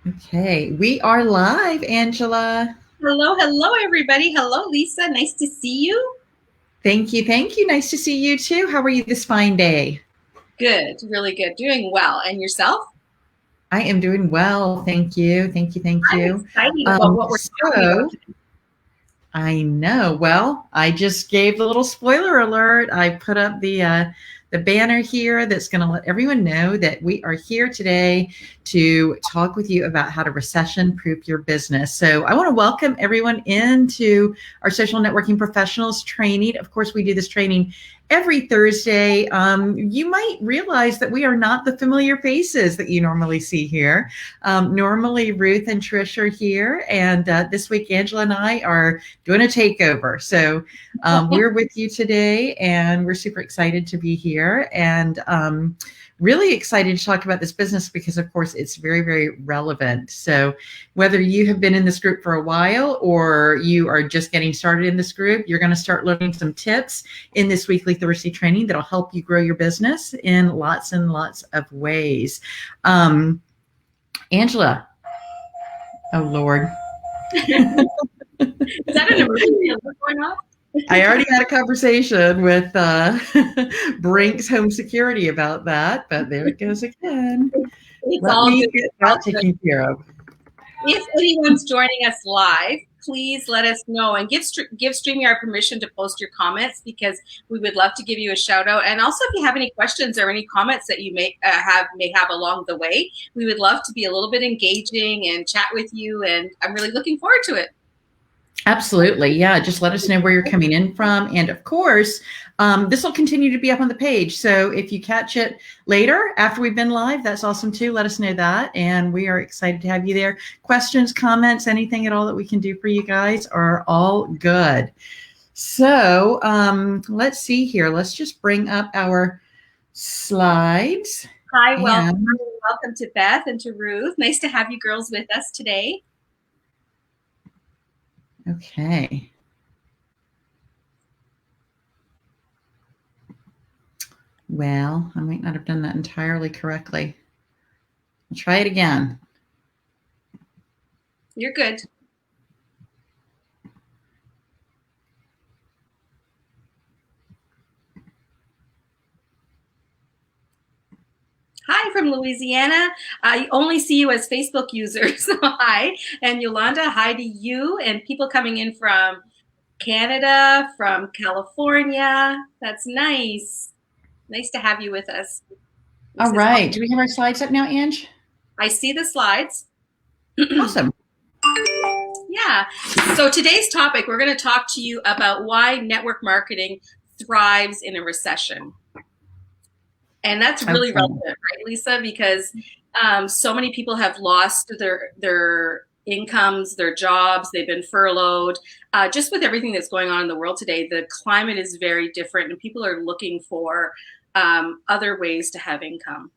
Okay, we are live, Angela. Hello, hello, everybody. Hello, Lisa. Nice to see you. Thank you. Thank you. Nice to see you too. How are you this fine day? Good, really good. Doing well. And yourself? I am doing well. Thank you. Thank you. Thank I'm you. excited about Um, what we're talking about so today. I know. Well, I just gave the little spoiler alert. I put up the banner here that's going to let everyone know that we are here today to talk with you about how to recession-proof your business. So I want to welcome everyone into our social networking professionals training. Of course, we do this training every Thursday. You might realize that we are not the familiar faces that you normally see here. Normally, Ruth and Trish are here, and this week, Angela and I are doing a takeover. So we're with you today, and we're super excited to be here, and really excited to talk about this business because, of course, it's very, very relevant. So whether you have been in this group for a while or you are just getting started in this group, you're going to start learning some tips in this weekly Thursday training that'll help you grow your business in lots and lots of ways. Angela, oh Lord. Is that an emergency alert going off? I already had a conversation with Brink's Home Security about that, but there it goes again. It's Let all me good. get It's that all good. taken care of. If anyone's joining us live, please let us know and give StreamYard permission to post your comments because we would love to give you a shout out. And also, if you have any questions or any comments that you may have along the way, we would love to be a little bit engaging and chat with you. And I'm really looking forward to it. Absolutely. Yeah. Just let us know where you're coming in from. And of course, this will continue to be up on the page. So if you catch it later after we've been live, that's awesome too. Let us know that. And we are excited to have you there. Questions, comments, anything at all that we can do for you guys are all good. So let's see here. Let's just bring up our slides. Hi, And welcome to Beth and to Ruth. Nice to have you girls with us today. okay. Well, I might not have done that entirely correctly. I'll try it again. You're good. Hi from Louisiana. I only see you as Facebook users. So hi. And Yolanda, hi to you. And people coming in from Canada, from California. That's nice. Nice to have you with us. All Lisa's right. Do we have our slides up now, Ange? I see the slides. Awesome. Yeah. So today's topic, we're going to talk to you about why network marketing thrives in a recession. And that's really Okay. relevant, right, Lisa? Because so many people have lost their incomes, their jobs, they've been furloughed. Just with everything that's going on in the world today, the climate is very different, and people are looking for other ways to have income.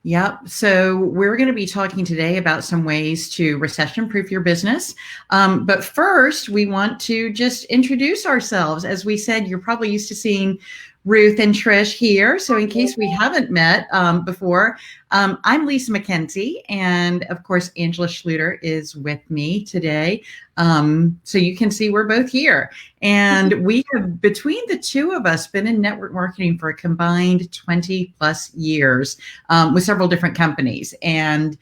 Yep. So we're going to be talking today about some ways to recession-proof your business. But first, we want to just introduce ourselves. As we said, you're probably used to seeing Ruth and Trish here. So in case we haven't met before, I'm Lisa McKenzie. And of course, Angela Schluter is with me today. So you can see we're both here. And we have, between the two of us, been in network marketing for a combined 20 plus years with several different companies. And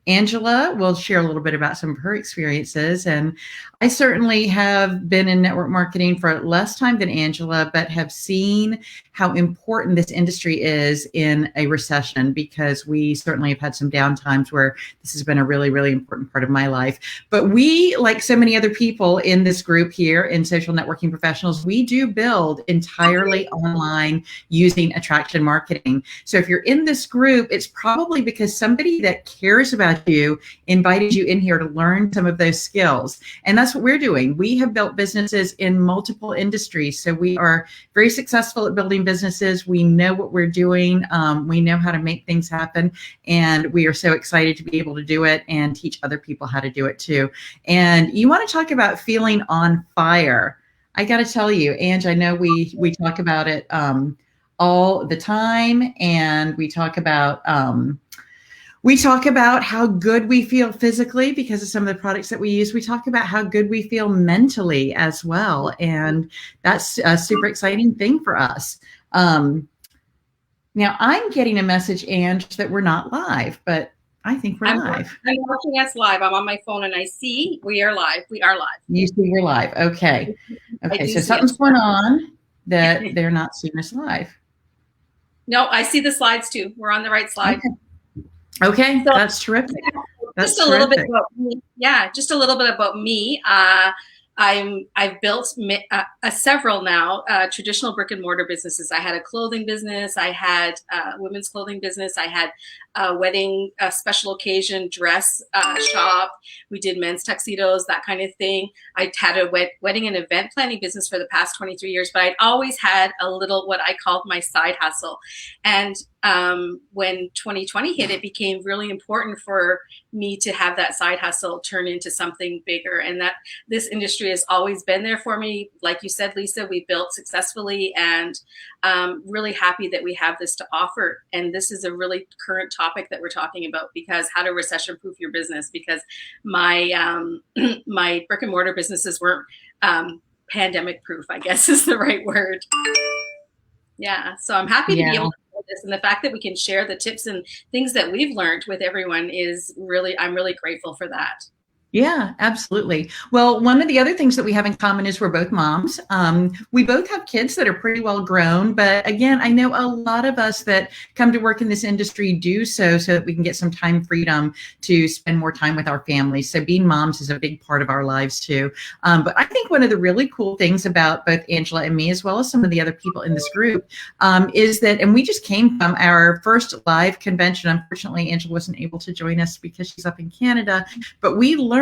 Angela will share a little bit about some of her experiences. And I certainly have been in network marketing for less time than Angela, but have seen how important this industry is in a recession, because we certainly have had some down times where this has been a really, really important part of my life. But we, like so many other people in this group here in Social Networking Professionals, we do build entirely online using attraction marketing. So if you're in this group, it's probably because somebody that cares about you invited you in here to learn some of those skills. And that's what we're doing. We have built businesses in multiple industries. So we are very successful at building businesses. We know what we're doing. We know how to make things happen. And we are so excited to be able to do it and teach other people how to do it too. And you want to talk about feeling on fire. I got to tell you, Ange, I know we talk about it all the time. And we talk about We talk about how good we feel physically because of some of the products that we use. We talk about how good we feel mentally as well. And that's a super exciting thing for us. Now I'm getting a message, Ange, that we're not live, but I think we're live. I'm watching us live. I'm on my phone and I see we are live. We are live. You see we're live. Okay. Okay. So something's going on that they're not seeing us live. No, I see the slides too. We're on the right slide. Okay. So, that's terrific. That's just a little bit about me. Yeah, just a little bit about me. I've built several now traditional brick and mortar businesses. I had a clothing business. I had a women's clothing business. I had a wedding, a special occasion dress shop. We did men's tuxedos, that kind of thing. I had a wedding and event planning business for the past 23 years, but I'd always had a little, what I called my side hustle. And when 2020 hit, it became really important for me to have that side hustle turn into something bigger. And that this industry has always been there for me. Like you said, Lisa, we built successfully, and really happy that we have this to offer. And this is a really current topic that we're talking about, because how to recession-proof your business, because my my brick and mortar businesses weren't pandemic proof, I guess is the right word. Yeah, so I'm happy to be able to do this, and the fact that we can share the tips and things that we've learned with everyone is really, I'm really grateful for that. Yeah, absolutely. Well, one of the other things that we have in common is we're both moms. We both have kids that are pretty well grown, but again, I know a lot of us that come to work in this industry do so that we can get some time freedom to spend more time with our families. So being moms is a big part of our lives too. But I think one of the really cool things about both Angela and me, as well as some of the other people in this group, is that, and we just came from our first live convention. Unfortunately, Angela wasn't able to join us because she's up in Canada, but we learned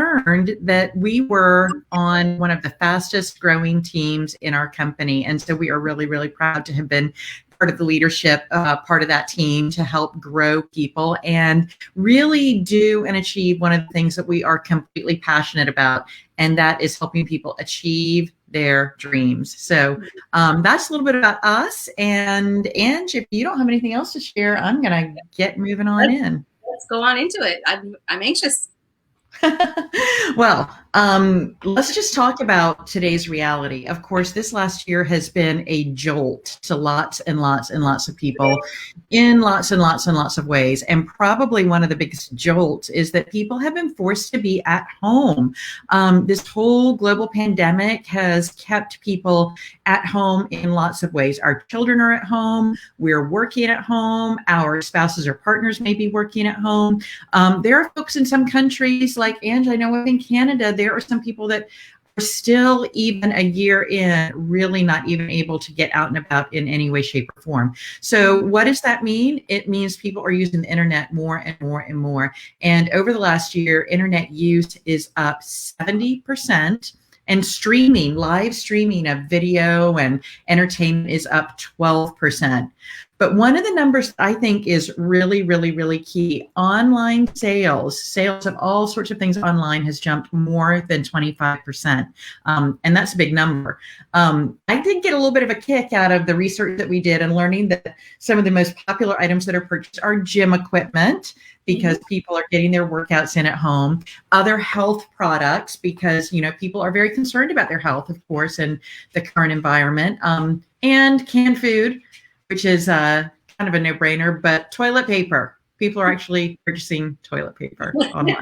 that we were on one of the fastest growing teams in our company. And so we are really, really proud to have been part of the leadership, part of that team to help grow people and really do and achieve one of the things that we are completely passionate about. And that is helping people achieve their dreams. So that's a little bit about us. And Ange, if you don't have anything else to share, I'm going to get moving on in. Let's go on into it. I'm anxious. Well, let's just talk about today's reality. Of course, this last year has been a jolt to lots and lots and lots of people in lots and lots and lots of ways. And probably one of the biggest jolts is that people have been forced to be at home. This whole global pandemic has kept people at home in lots of ways. Our children are at home. We're working at home. Our spouses or partners may be working at home. There are folks in some countries like Ange, I know in Canada, there are some people that are still, even a year in, really not even able to get out and about in any way, shape, or form. So what does that mean? It means people are using the internet more and more and more. And over the last year, internet use is up 70%. And streaming, live streaming of video and entertainment is up 12%. But one of the numbers I think is really, really, really key, online sales of all sorts of things online has jumped more than 25%. And that's a big number. I did get a little bit of a kick out of the research that we did and learning that some of the most popular items that are purchased are gym equipment, because people are getting their workouts in at home, other health products, because, you know, people are very concerned about their health, of course, in the current environment, and canned food, which is kind of a no-brainer, but toilet paper. People are actually purchasing toilet paper online.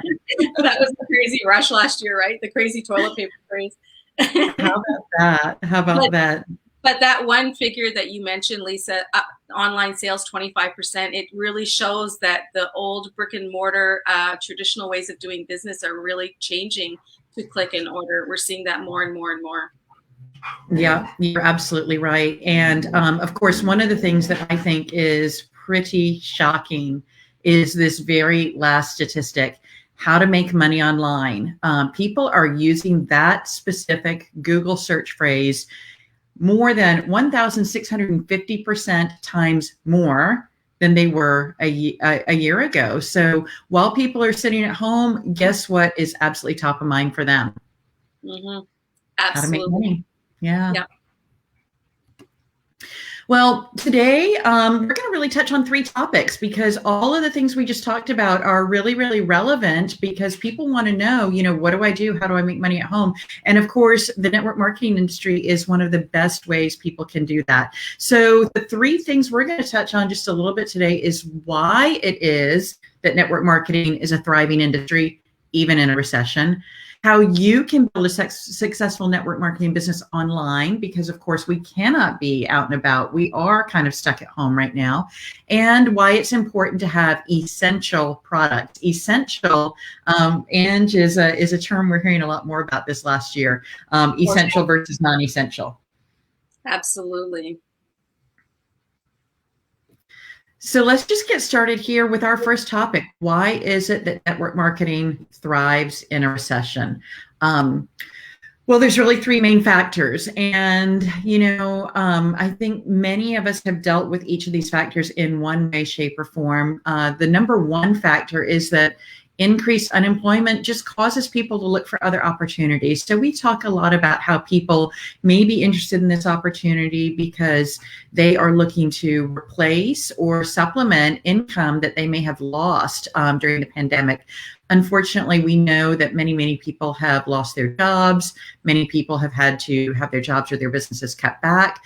That was the crazy rush last year, right? The crazy toilet paper craze. How about that? But that one figure that you mentioned, Lisa, online sales 25%, it really shows that the old brick and mortar traditional ways of doing business are really changing to click and order. We're seeing that more and more and more. Yeah, you're absolutely right. And of course, one of the things that I think is pretty shocking is this very last statistic, how to make money online. People are using that specific Google search phrase more than 1,650% times more than they were a year ago. So while people are sitting at home, guess what is absolutely top of mind for them? Mm-hmm. Absolutely. How to make money. Yeah. Well, today we're going to really touch on three topics because all of the things we just talked about are really, really relevant because people want to know, what do I do? How do I make money at home? And of course, the network marketing industry is one of the best ways people can do that. So the three things we're going to touch on just a little bit today is why it is that network marketing is a thriving industry, even in a recession. How you can build a successful network marketing business online, because of course we cannot be out and about. We are kind of stuck at home right now. And why it's important to have essential products. Essential, Ange, is a term we're hearing a lot more about this last year. Essential versus non-essential. Absolutely. So let's just get started here with our first topic. Why is it that network marketing thrives in a recession? Well, there's really three main factors. And, I think many of us have dealt with each of these factors in one way, shape, or form. The number one factor is that increased unemployment just causes people to look for other opportunities. So we talk a lot about how people may be interested in this opportunity because they are looking to replace or supplement income that they may have lost during the pandemic. Unfortunately, we know that many, many people have lost their jobs. Many people have had to have their jobs or their businesses cut back.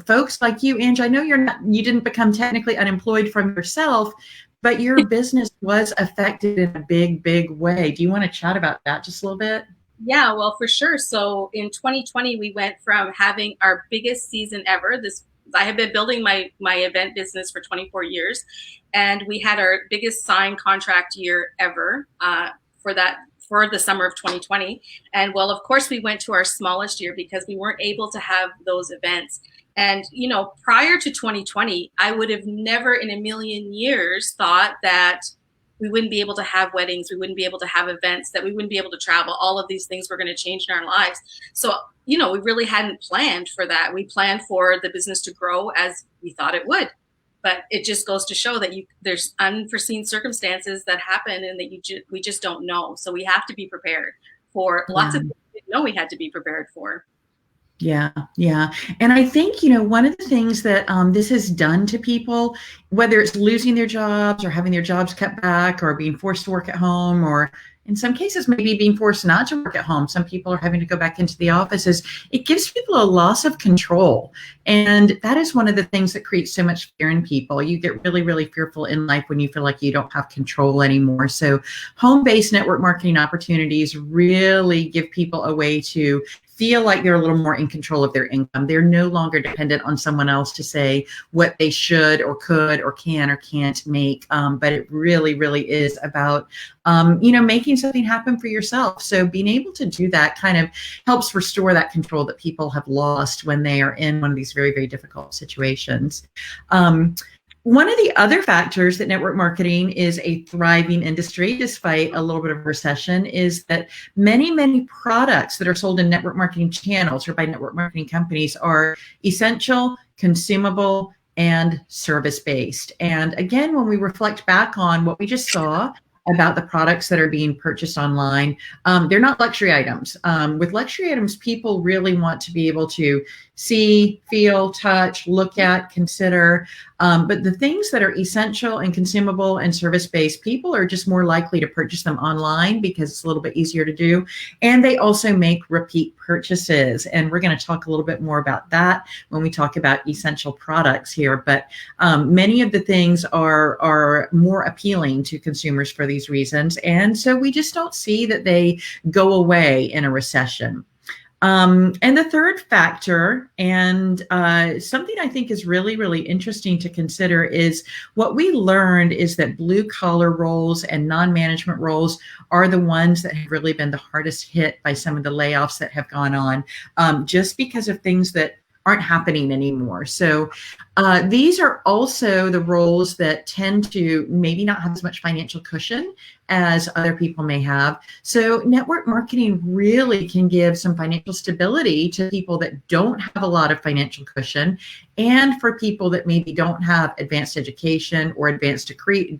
Folks like you, Ange, I know you didn't become technically unemployed from yourself, but your business was affected in a big, big way. Do you want to chat about that just a little bit? Yeah, well, for sure. So in 2020, we went from having our biggest season ever. I have been building my event business for 24 years, and we had our biggest signed contract year ever for the summer of 2020. And well, of course, we went to our smallest year because we weren't able to have those events. And, prior to 2020, I would have never in a million years thought that we wouldn't be able to have weddings, we wouldn't be able to have events, that we wouldn't be able to travel. All of these things were going to change in our lives. So, we really hadn't planned for that. We planned for the business to grow as we thought it would. But it just goes to show that there's unforeseen circumstances that happen and that we just don't know. So we have to be prepared for lots of things we didn't know we had to be prepared for. Yeah, yeah. And I think, one of the things that this has done to people, whether it's losing their jobs or having their jobs cut back or being forced to work at home, or in some cases, maybe being forced not to work at home. Some people are having to go back into the offices. It gives people a loss of control. And that is one of the things that creates so much fear in people. You get really, really fearful in life when you feel like you don't have control anymore. So home-based network marketing opportunities really give people a way to feel like they're a little more in control of their income. They're no longer dependent on someone else to say what they should or could or can or can't make. But it really, really is about, making something happen for yourself. So being able to do that kind of helps restore that control that people have lost when they are in one of these very, very difficult situations. One of the other factors that network marketing is a thriving industry, despite a little bit of recession, is that many, many products that are sold in network marketing channels or by network marketing companies are essential, consumable, and service-based. And again, when we reflect back on what we just saw about the products that are being purchased online, they're not luxury items. With luxury items, people really want to be able to see, feel, touch, look at, consider. But the things that are essential and consumable and service-based, people are just more likely to purchase them online because it's a little bit easier to do. And they also make repeat purchases. And we're going to talk a little bit more about that when we talk about essential products here. But many of the things are more appealing to consumers for these reasons. And so we just don't see that they go away in a recession. And the third factor, and something I think is really, really interesting to consider, is what we learned is that blue collar roles and non-management roles are the ones that have really been the hardest hit by some of the layoffs that have gone on, just because of things that aren't happening anymore. So These are also the roles that tend to maybe not have as much financial cushion as other people may have. So network marketing really can give some financial stability to people that don't have a lot of financial cushion, and for people that maybe don't have advanced education or advanced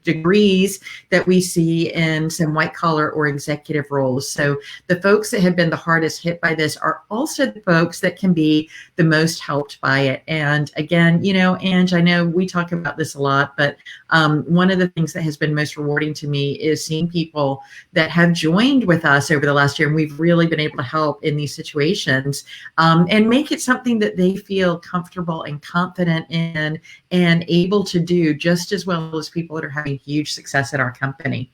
degrees that we see in some white collar or executive roles. So the folks that have been the hardest hit by this are also the folks that can be the most helped by it. And again, Ange, I know we talk about this a lot, but one of the things that has been most rewarding to me is seeing people that have joined with us over the last year, and we've really been able to help in these situations, and make it something that they feel comfortable and confident in and able to do just as well as people that are having huge success at our company.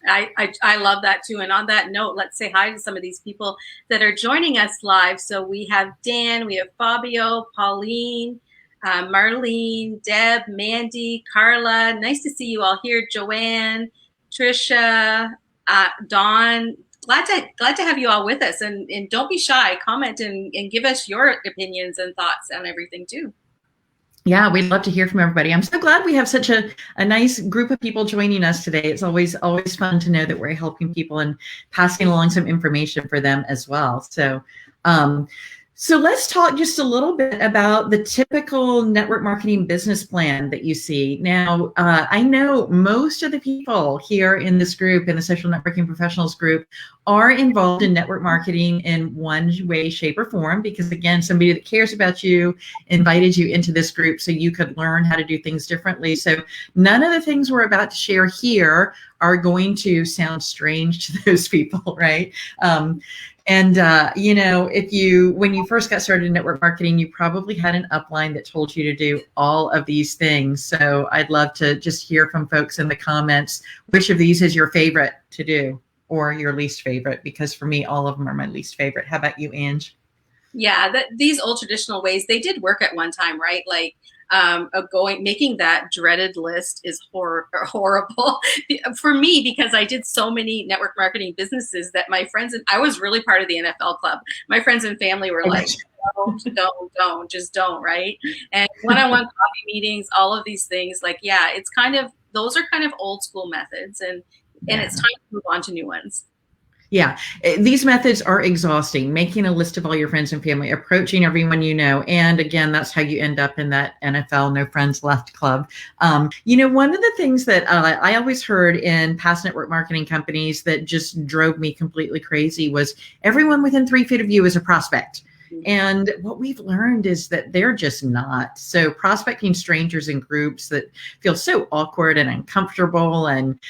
I love that too. And on that note, let's say hi to some of these people that are joining us live. So we have Dan, we have Fabio, Pauline, Marlene, Deb, Mandy, Carla. Nice to see you all here. Joanne, Trisha, Dawn. Glad to have you all with us. And don't be shy. Comment and give us your opinions and thoughts on everything too. Yeah, we'd love to hear from everybody. I'm so glad we have such a nice group of people joining us today. It's always fun to know that we're helping people and passing along some information for them as well. So let's talk just a little bit about the typical network marketing business plan that you see. Now, I know most of the people here in this group, in the Social Networking Professionals group, are involved in network marketing in one way, shape, or form, because again, somebody that cares about you invited you into this group so you could learn how to do things differently. So none of the things we're about to share here are going to sound strange to those people, right? And when you first got started in network marketing, you probably had an upline that told you to do all of these things. So I'd love to just hear from folks in the comments, which of these is your favorite to do or your least favorite? Because for me, all of them are my least favorite. How about you, Ange? Yeah, these old traditional ways, they did work at one time, right? Like making that dreaded list is horrible for me, because I did so many network marketing businesses that my friends, and I was really part of the NFL club. My friends and family were like, just don't, right? And one-on-one coffee meetings, all of these things, like, yeah, those are kind of old school methods, and it's time to move on to new ones. Yeah, these methods are exhausting. Making a list of all your friends and family, approaching everyone you know. And again, that's how you end up in that NFL no friends left club. One of the things that I always heard in past network marketing companies that just drove me completely crazy was everyone within 3 feet of you is a prospect. And what we've learned is that they're just not. So prospecting strangers in groups that feel so awkward and uncomfortable, and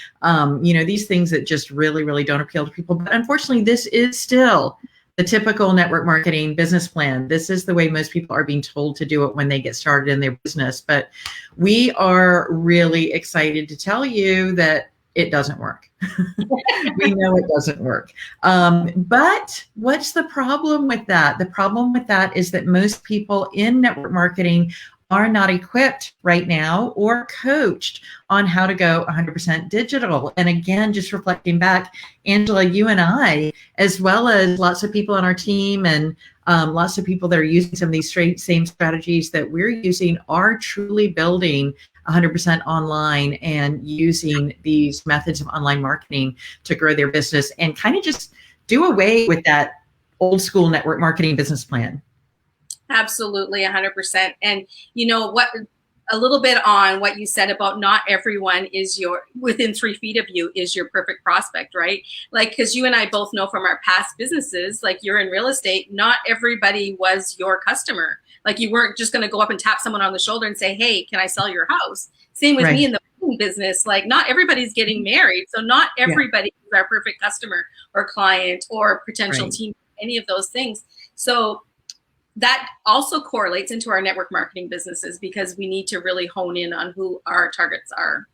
these things that just really, really don't appeal to people. But unfortunately, this is still the typical network marketing business plan. This is the way most people are being told to do it when they get started in their business. But we are really excited to tell you that it doesn't work. We know it doesn't work. But what's the problem with that? The problem with that is that most people in network marketing are not equipped right now or coached on how to go 100% digital. And again, just reflecting back, Angela, you and I, as well as lots of people on our team and lots of people that are using some of these same strategies that we're using, are truly building 100% online and using these methods of online marketing to grow their business and kind of just do away with that old school network marketing business plan. Absolutely, 100%. And what, a little bit on what you said about not everyone is within 3 feet of you is your perfect prospect, right? Like, because you and I both know from our past businesses, like you're in real estate, not everybody was your customer. Like you weren't just going to go up and tap someone on the shoulder and say, hey, can I sell your house? Same with me in the business. Like not everybody's getting married. So not everybody is our perfect customer or client or potential team, any of those things. So that also correlates into our network marketing businesses, because we need to really hone in on who our targets are.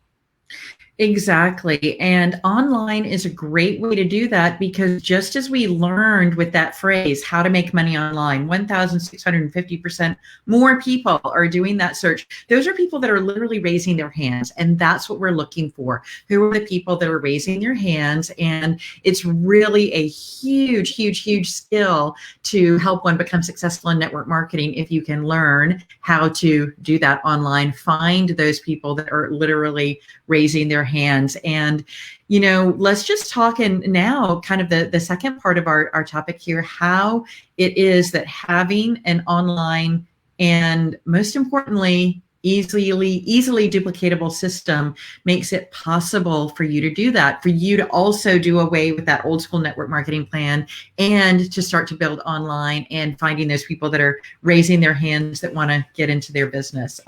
Exactly. And online is a great way to do that because just as we learned with that phrase, how to make money online, 1,650% more people are doing that search. Those are people that are literally raising their hands. And that's what we're looking for. Who are the people that are raising their hands? And it's really a huge, huge, huge skill to help one become successful in network marketing if you can learn how to do that online. Find those people that are literally raising their hands. And, let's just talk in now kind of the second part of our topic here, how it is that having an online and most importantly, easily duplicatable system makes it possible for you to do that, for you to also do away with that old school network marketing plan and to start to build online and finding those people that are raising their hands that want to get into their business.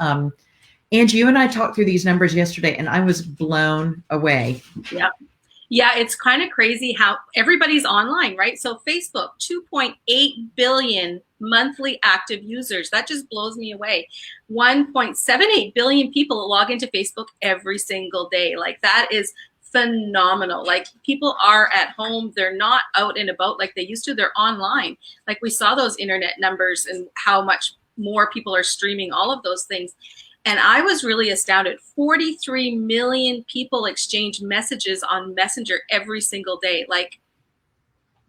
Angie, you and I talked through these numbers yesterday, and I was blown away. Yeah. Yeah, it's kind of crazy how everybody's online, right? So Facebook, 2.8 billion monthly active users. That just blows me away. 1.78 billion people log into Facebook every single day. Like, that is phenomenal. Like, people are at home. They're not out and about like they used to. They're online. Like, we saw those internet numbers and how much more people are streaming, all of those things. And I was really astounded. 43 million people exchange messages on Messenger every single day. Like,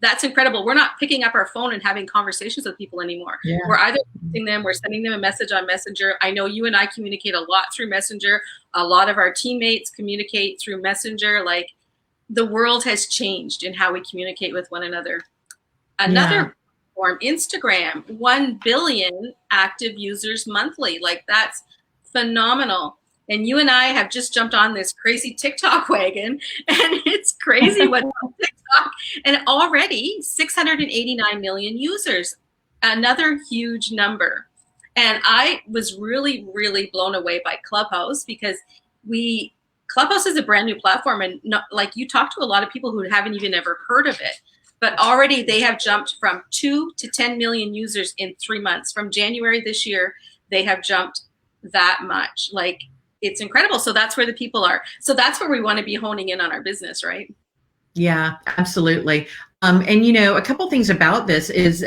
that's incredible. We're not picking up our phone and having conversations with people anymore. Yeah. We're either texting them, we're sending them a message on Messenger. I know you and I communicate a lot through Messenger. A lot of our teammates communicate through Messenger. Like, the world has changed in how we communicate with one another. Another platform, Instagram, 1 billion active users monthly. Like, that's phenomenal. And you and I have just jumped on this crazy TikTok wagon, and it's crazy what's on TikTok. And already 689 million users, another huge number. And I was really, really blown away by Clubhouse because Clubhouse is a brand new platform, and like, you talk to a lot of people who haven't even ever heard of it, but already they have jumped from 2 to 10 million users in 3 months. From January this year, they have jumped that much. Like, it's incredible. So that's where the people are. So that's where we want to be honing in on our business, right? Yeah, absolutely. And a couple things about this is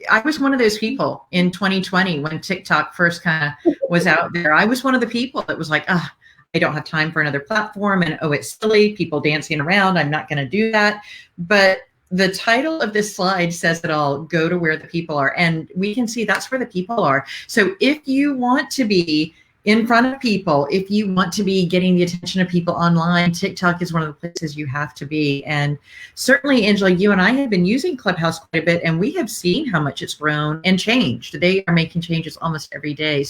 I was one of those people in 2020 when TikTok first kind of was out there. I was one of the people that was like, I don't have time for another platform, and it's silly, people dancing around. I'm not going to do that. But the title of this slide says it all. Go to where the people are. And we can see that's where the people are. So if you want to be in front of people, if you want to be getting the attention of people online, TikTok is one of the places you have to be. And certainly, Angela, you and I have been using Clubhouse quite a bit, and we have seen how much it's grown and changed. They are making changes almost every day.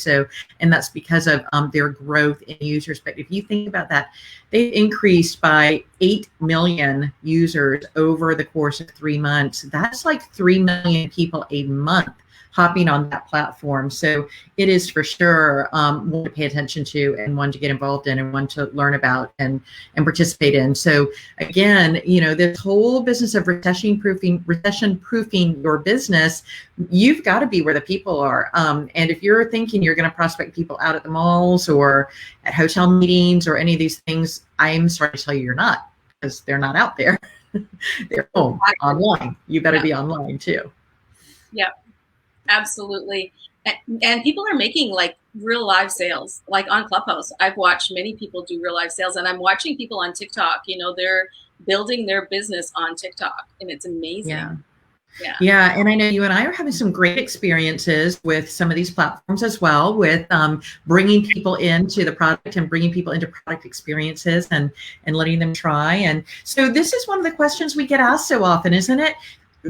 And that's because of their growth in users. But if you think about that, they've increased by 8 million users over the course of 3 months. That's like 3 million people a month hopping on that platform. So it is for sure one to pay attention to, and one to get involved in, and one to learn about and participate in. So again, this whole business of recession-proofing your business, you've got to be where the people are. And if you're thinking you're going to prospect people out at the malls or at hotel meetings or any of these things, I'm sorry to tell you, you're not, because they're not out there. They're home, online. You better be online too. Yeah. Absolutely. And people are making like real live sales, like on Clubhouse. I've watched many people do real live sales, and I'm watching people on TikTok, they're building their business on TikTok, and it's amazing. Yeah. And I know you and I are having some great experiences with some of these platforms as well, with bringing people into the product and bringing people into product experiences and letting them try. And so this is one of the questions we get asked so often, isn't it?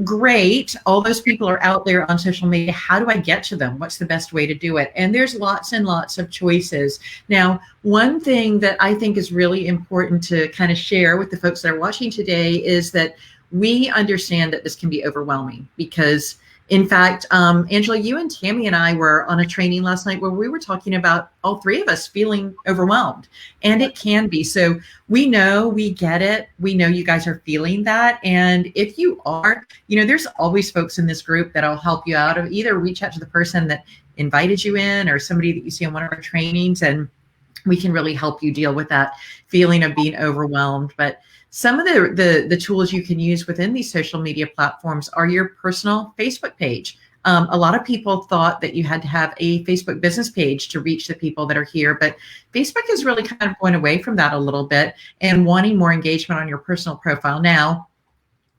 Great, all those people are out there on social media. How do I get to them? What's the best way to do it? And there's lots and lots of choices. Now, one thing that I think is really important to kind of share with the folks that are watching today is that we understand that this can be overwhelming because, in fact, Angela, you and Tammy and I were on a training last night where we were talking about all three of us feeling overwhelmed, and it can be. So we know, we get it. We know you guys are feeling that. And if you are, there's always folks in this group that'll help you out, or either reach out to the person that invited you in or somebody that you see on one of our trainings. And we can really help you deal with that feeling of being overwhelmed. But some of the tools you can use within these social media platforms are your personal Facebook page. A lot of people thought that you had to have a Facebook business page to reach the people that are here, but Facebook is really kind of going away from that a little bit and wanting more engagement on your personal profile. Now,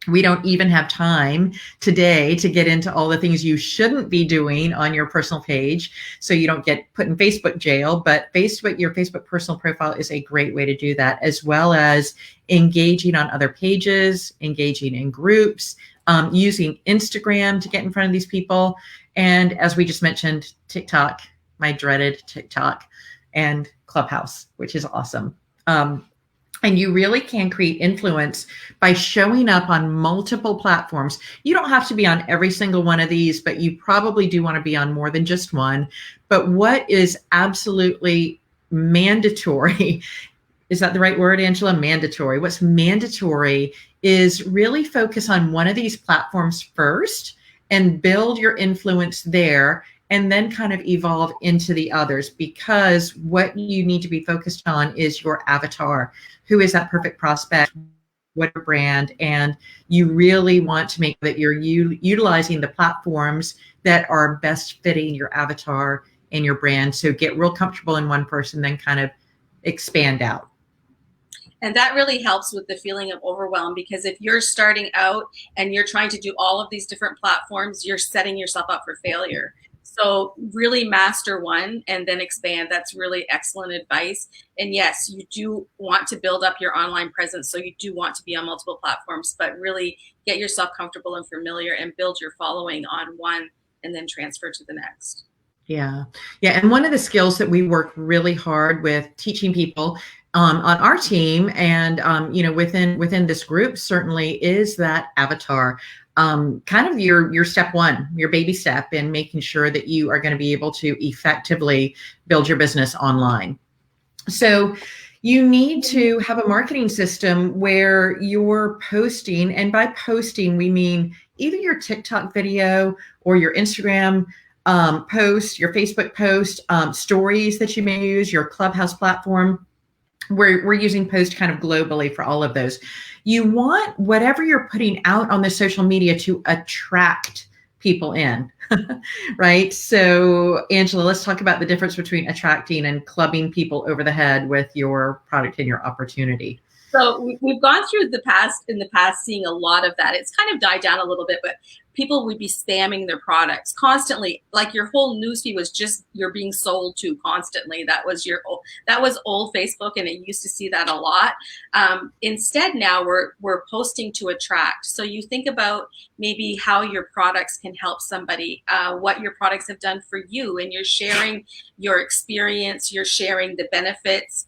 we don't even have time today to get into all the things you shouldn't be doing on your personal page so you don't get put in Facebook jail. But Facebook, your Facebook personal profile is a great way to do that, as well as engaging on other pages, engaging in groups, using Instagram to get in front of these people. And as we just mentioned, TikTok, my dreaded TikTok, and Clubhouse, which is awesome. And you really can create influence by showing up on multiple platforms. You don't have to be on every single one of these, but you probably do want to be on more than just one. But what is absolutely mandatory, is that the right word, Angela? Mandatory. What's mandatory is really focus on one of these platforms first and build your influence there, and then kind of evolve into the others, because what you need to be focused on is your avatar. Who is that perfect prospect? What brand? And you really want to make that you're utilizing the platforms that are best fitting your avatar and your brand. So get real comfortable in one person, then kind of expand out. And that really helps with the feeling of overwhelm, because if you're starting out and you're trying to do all of these different platforms, you're setting yourself up for failure. So really master one and then expand. That's really excellent advice. And yes, you do want to build up your online presence. So you do want to be on multiple platforms, but really get yourself comfortable and familiar and build your following on one and then transfer to the next. Yeah. Yeah. And one of the skills that we work really hard with teaching people on our team and, within this group certainly is that avatar. Kind of your step one, your baby step in making sure that you are going to be able to effectively build your business online. So you need to have a marketing system where you're posting, and by posting, we mean either your TikTok video or your Instagram post, your Facebook post, stories that you may use, your Clubhouse platform. We're using post kind of globally for all of those. You want whatever you're putting out on the social media to attract people in, right? So Angela, let's talk about the difference between attracting and clubbing people over the head with your product and your opportunity. So we've gone through in the past, seeing a lot of that. It's kind of died down a little bit, but people would be spamming their products constantly. Like your whole newsfeed was just, you're being sold to constantly. That was old Facebook, and it used to see that a lot. Instead now we're posting to attract. So you think about maybe how your products can help somebody, what your products have done for you, and you're sharing your experience, you're sharing the benefits.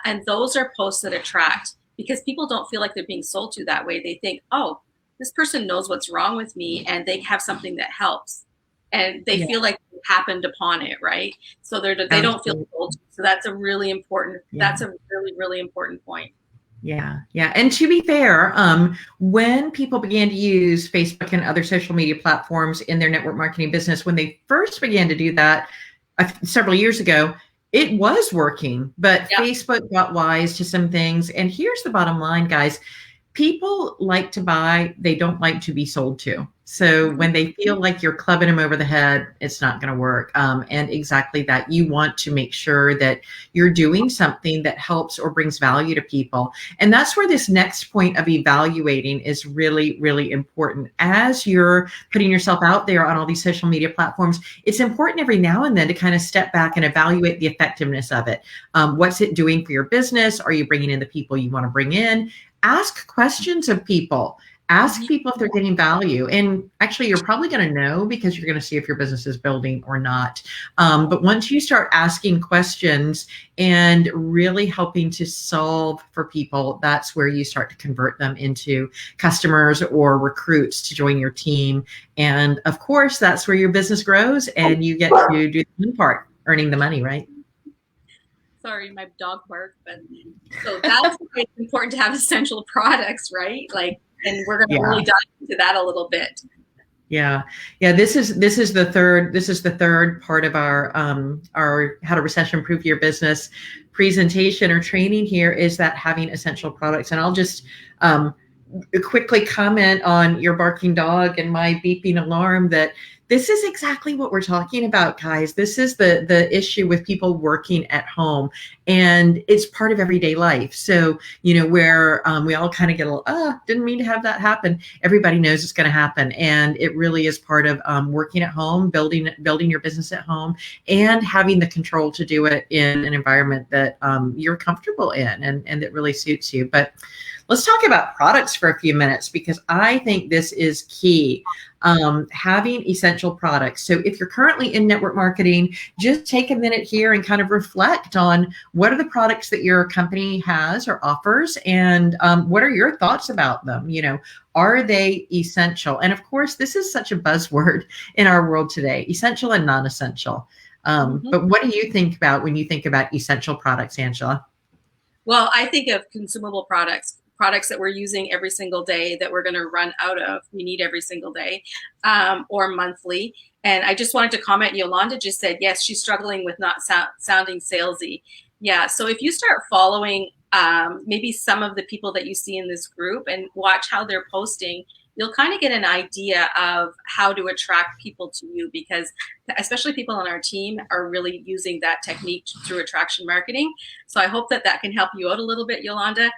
And those are posts that attract, because people don't feel like they're being sold to that way. They think, oh, this person knows what's wrong with me and they have something that helps. And they feel like it happened upon it, right? So they don't feel sold to. So that's a really important, that's a really, really important point. Yeah. Yeah. And to be fair, when people began to use Facebook and other social media platforms in their network marketing business, when they first began to do that several years ago, it was working, but Facebook got wise to some things. And here's the bottom line, guys. People like to buy, they don't like to be sold to. So when they feel like you're clubbing them over the head, it's not going to work. And exactly that. You want to make sure that you're doing something that helps or brings value to people. And that's where this next point of evaluating is really, really important. As you're putting yourself out there on all these social media platforms, it's important every now and then to kind of step back and evaluate the effectiveness of it. What's it doing for your business? Are you bringing in the people you want to bring in? Ask questions of people. Ask people if they're getting value. And actually, you're probably going to know because you're going to see if your business is building or not. But once you start asking questions and really helping to solve for people, that's where you start to convert them into customers or recruits to join your team. And of course, that's where your business grows and you get to do the fun part, earning the money, right? Sorry, my dog barked. But so that's why it's important to have essential products, right? Like, and we're going to really dive into that a little bit. Yeah. Yeah. This is the third part of our how to recession proof your business presentation or training here, is that having essential products. And I'll just quickly comment on your barking dog and my beeping alarm that this is exactly what we're talking about, guys. This is the issue with people working at home, and it's part of everyday life. So, where we all kind of get a little, didn't mean to have that happen. Everybody knows it's going to happen. And it really is part of working at home, building your business at home, and having the control to do it in an environment that you're comfortable in and that really suits you. But let's talk about products for a few minutes, because I think this is key. Having essential products. So if you're currently in network marketing, just take a minute here and kind of reflect on what are the products that your company has or offers, and what are your thoughts about them? Are they essential? And of course, this is such a buzzword in our world today, essential and non-essential. But what do you think about when you think about essential products, Angela? Well, I think of consumable products that we're using every single day, that we're going to run out of, we need every single day, or monthly. And I just wanted to comment, Yolanda just said, yes, she's struggling with not sounding salesy. Yeah, so if you start following maybe some of the people that you see in this group and watch how they're posting, you'll kind of get an idea of how to attract people to you, because especially people on our team are really using that technique through attraction marketing. So I hope that can help you out a little bit, Yolanda.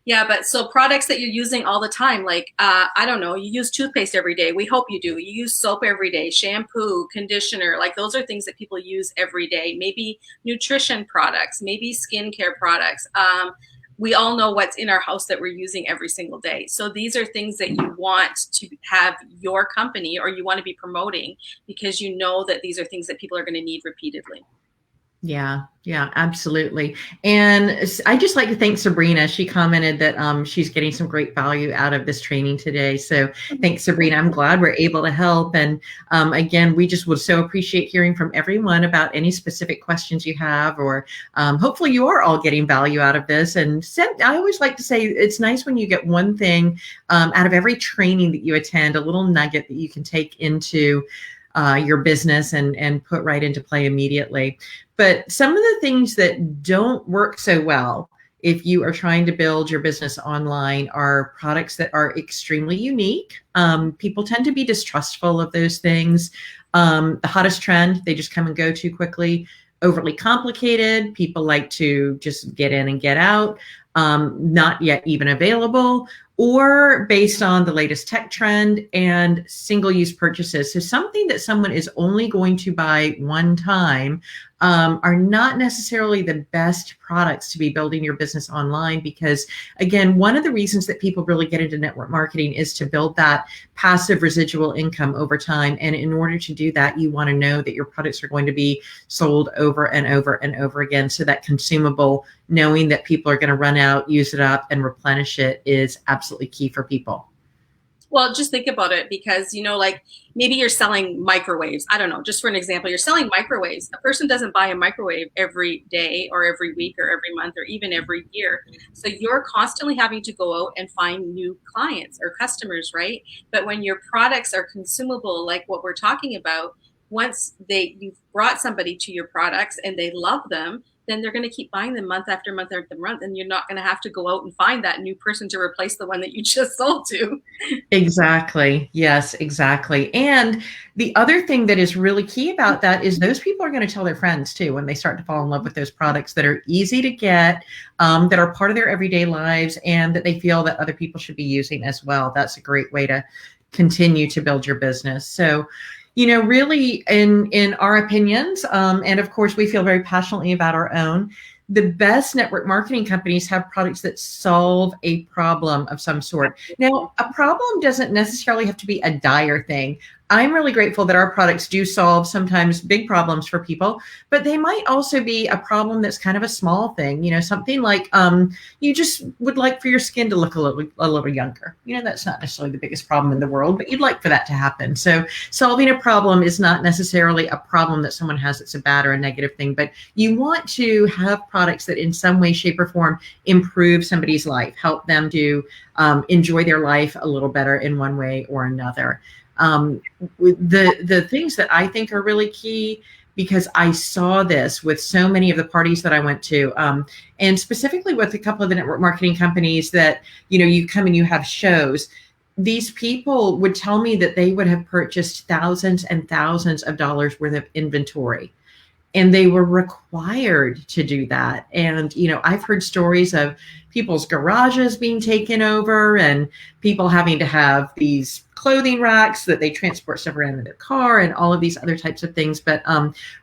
Yeah, but so products that you're using all the time, like, I don't know, you use toothpaste every day. We hope you do. You use soap every day, shampoo, conditioner, like those are things that people use every day. Maybe nutrition products, maybe skincare products. We all know what's in our house that we're using every single day. So these are things that you want to have your company, or you want to be promoting, because you know that these are things that people are going to need repeatedly. Yeah, absolutely. And I just like to thank Sabrina. She commented that she's getting some great value out of this training today. So thanks, Sabrina. I'm glad we're able to help. And again, we just would so appreciate hearing from everyone about any specific questions you have, or hopefully you are all getting value out of this. And I always like to say it's nice when you get one thing out of every training that you attend, a little nugget that you can take into your business and put right into play immediately. But some of the things that don't work so well if you are trying to build your business online are products that are extremely unique. People tend to be distrustful of those things. The hottest trend, they just come and go too quickly. Overly complicated, people like to just get in and get out. Not yet even available, or based on the latest tech trend, and single-use purchases. So something that someone is only going to buy one time are not necessarily the best products to be building your business online, because again, one of the reasons that people really get into network marketing is to build that passive residual income over time. And in order to do that, you want to know that your products are going to be sold over and over and over again. So that consumable, knowing that people are going to run out, use it up, and replenish it is absolutely key for people. Well, just think about it, because, like maybe you're selling microwaves. I don't know, just for an example, you're selling microwaves. A person doesn't buy a microwave every day or every week or every month or even every year. So you're constantly having to go out and find new clients or customers, right? But when your products are consumable, like what we're talking about, once you've brought somebody to your products and they love them, then they're going to keep buying them month after month after month, and you're not going to have to go out and find that new person to replace the one that you just sold to. Exactly. Yes, exactly. And the other thing that is really key about that is those people are going to tell their friends too when they start to fall in love with those products that are easy to get, that are part of their everyday lives, and that they feel that other people should be using as well. That's a great way to continue to build your business. So, really in our opinions, and of course we feel very passionately about our own, the best network marketing companies have products that solve a problem of some sort. Now, a problem doesn't necessarily have to be a dire thing. I'm really grateful that our products do solve sometimes big problems for people, but they might also be a problem that's kind of a small thing, something like you just would like for your skin to look a little younger. That's not necessarily the biggest problem in the world, but you'd like for that to happen. So solving a problem is not necessarily a problem that someone has that's a bad or a negative thing, but you want to have products that in some way, shape, or form improve somebody's life, help them to enjoy their life a little better in one way or another. The things that I think are really key, because I saw this with so many of the parties that I went to, and specifically with a couple of the network marketing companies that, you come and you have shows. These people would tell me that they would have purchased thousands and thousands of dollars worth of inventory, and they were required to do that. And I've heard stories of people's garages being taken over and people having to have these clothing racks that they transport stuff around in their car and all of these other types of things. But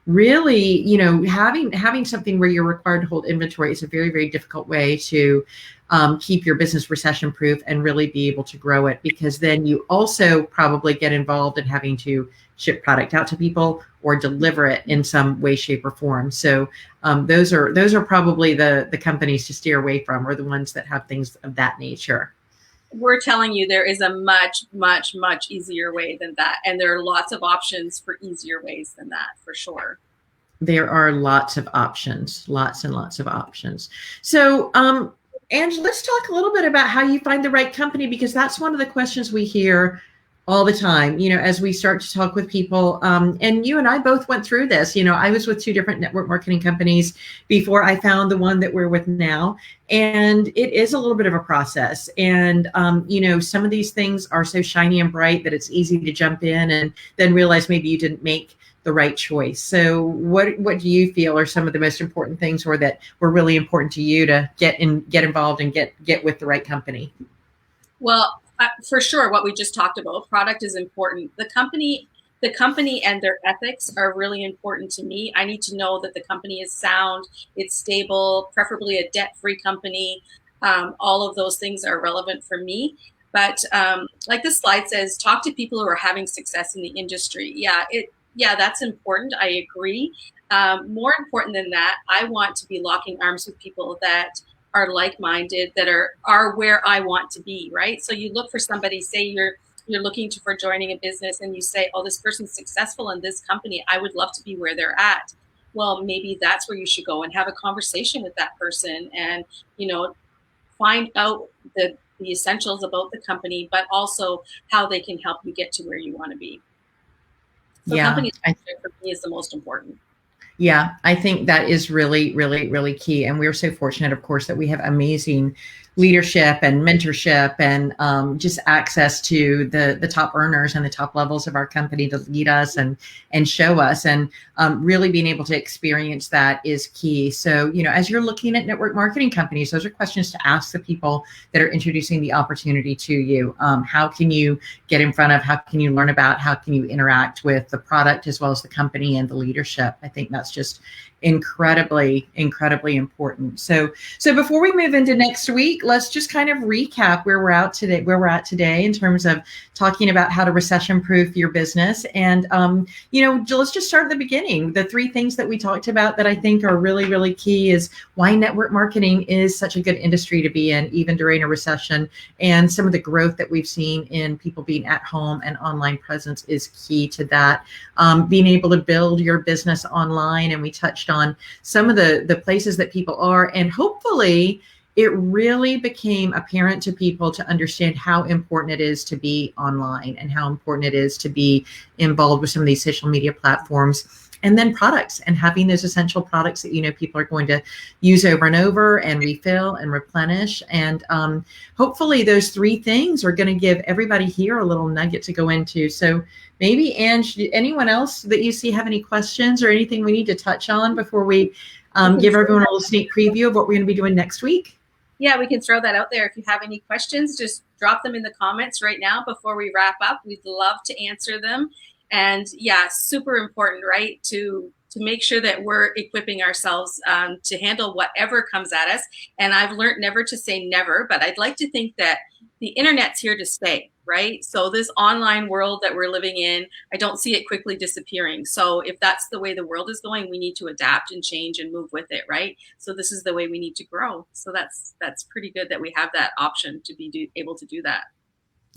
really, having something where you're required to hold inventory is a very, very difficult way to keep your business recession proof and really be able to grow it, because then you also probably get involved in having to ship product out to people or deliver it in some way, shape, or form. So those are probably the companies to steer away from, or the ones that have things of that nature. We're telling you there is a much, much, much easier way than that. And there are lots of options for easier ways than that, for sure. There are lots of options, lots and lots of options. So, Ange, let's talk a little bit about how you find the right company, because that's one of the questions we hear all the time, as we start to talk with people. And you and I both went through this. I was with 2 different network marketing companies before I found the one that we're with now. And it is a little bit of a process. And, some of these things are so shiny and bright that it's easy to jump in and then realize maybe you didn't make the right choice. So what do you feel are some of the most important things, or that were really important to you to get involved and get with the right company? Well, for sure, what we just talked about, product is important. The company and their ethics are really important to me. I need to know that the company is sound, it's stable, preferably a debt-free company. All of those things are relevant for me. But like the slide says, talk to people who are having success in the industry. Yeah, that's important. I agree. More important than that, I want to be locking arms with people that are like-minded, that are where I want to be, right? So you look for somebody, say you're looking for joining a business, and you say, oh, this person's successful in this company, I would love to be where they're at. Well, maybe that's where you should go and have a conversation with that person, and find out the essentials about the company, but also how they can help you get to where you want to be. So company for me is the most important. Yeah, I think that is really, really, really key. And we're so fortunate, of course, that we have amazing leadership and mentorship and just access to the top earners and the top levels of our company to lead us and show us. And really being able to experience that is key. So, as you're looking at network marketing companies, those are questions to ask the people that are introducing the opportunity to you. How can you get in front of, how can you learn about, how can you interact with the product as well as the company and the leadership? I think that's just incredibly, incredibly important. So before we move into next week, let's just kind of recap where we're at today in terms of talking about how to recession-proof your business. And, let's just start at the beginning. The 3 things that we talked about that I think are really, really key is why network marketing is such a good industry to be in, even during a recession. And some of the growth that we've seen in people being at home and online presence is key to that. Being able to build your business online. And we touched on some of the places that people are, and hopefully it really became apparent to people to understand how important it is to be online and how important it is to be involved with some of these social media platforms. And then products, and having those essential products that people are going to use over and over and refill and replenish. And hopefully those 3 things are going to give everybody here a little nugget to go into. So maybe, Ange, anyone else that you see have any questions or anything we need to touch on before we give everyone a little sneak preview of what we're going to be doing next week? Yeah, we can throw that out there. If you have any questions, just drop them in the comments right now before we wrap up. We'd love to answer them. And yeah, super important, right? To make sure that we're equipping ourselves to handle whatever comes at us. And I've learned never to say never, but I'd like to think that the internet's here to stay, right? So this online world that we're living in, I don't see it quickly disappearing. So if that's the way the world is going, we need to adapt and change and move with it, right? So this is the way we need to grow. So that's pretty good that we have that option to be able to do that.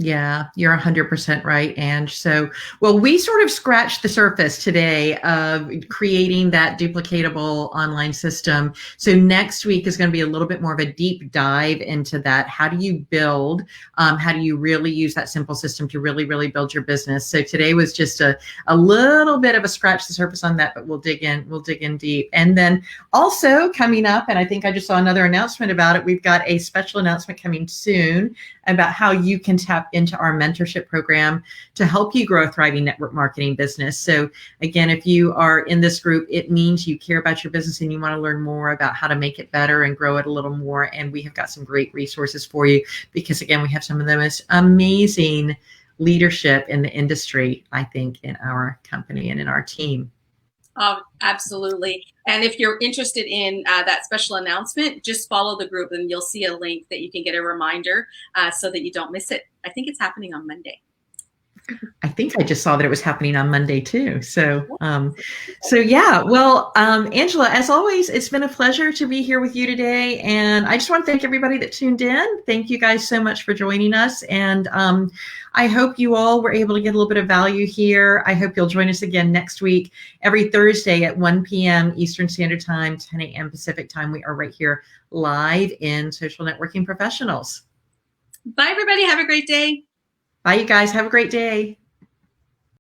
Yeah, you're 100% right, Ange. So, well, we sort of scratched the surface today of creating that duplicatable online system. So next week is going to be a little bit more of a deep dive into that. How do you build? How do you really use that simple system to really, really build your business? So today was just a little bit of a scratch the surface on that, but we'll dig in deep. And then also coming up, and I think I just saw another announcement about it. We've got a special announcement coming soon about how you can tap into our mentorship program to help you grow a thriving network marketing business. So again, if you are in this group, it means you care about your business and you want to learn more about how to make it better and grow it a little more. And we have got some great resources for you because again, we have some of the most amazing leadership in the industry, I think, in our company and in our team. Absolutely. And if you're interested in that special announcement, just follow the group and you'll see a link that you can get a reminder so that you don't miss it. I think it's happening on Monday. I think I just saw that it was happening on Monday too. So yeah. Well, Angela, as always, it's been a pleasure to be here with you today. And I just want to thank everybody that tuned in. Thank you guys so much for joining us. And I hope you all were able to get a little bit of value here. I hope you'll join us again next week, every Thursday at 1 p.m. Eastern Standard Time, 10 a.m. Pacific Time. We are right here live in Social Networking Professionals. Bye, everybody. Have a great day. Bye, you guys. Have a great day.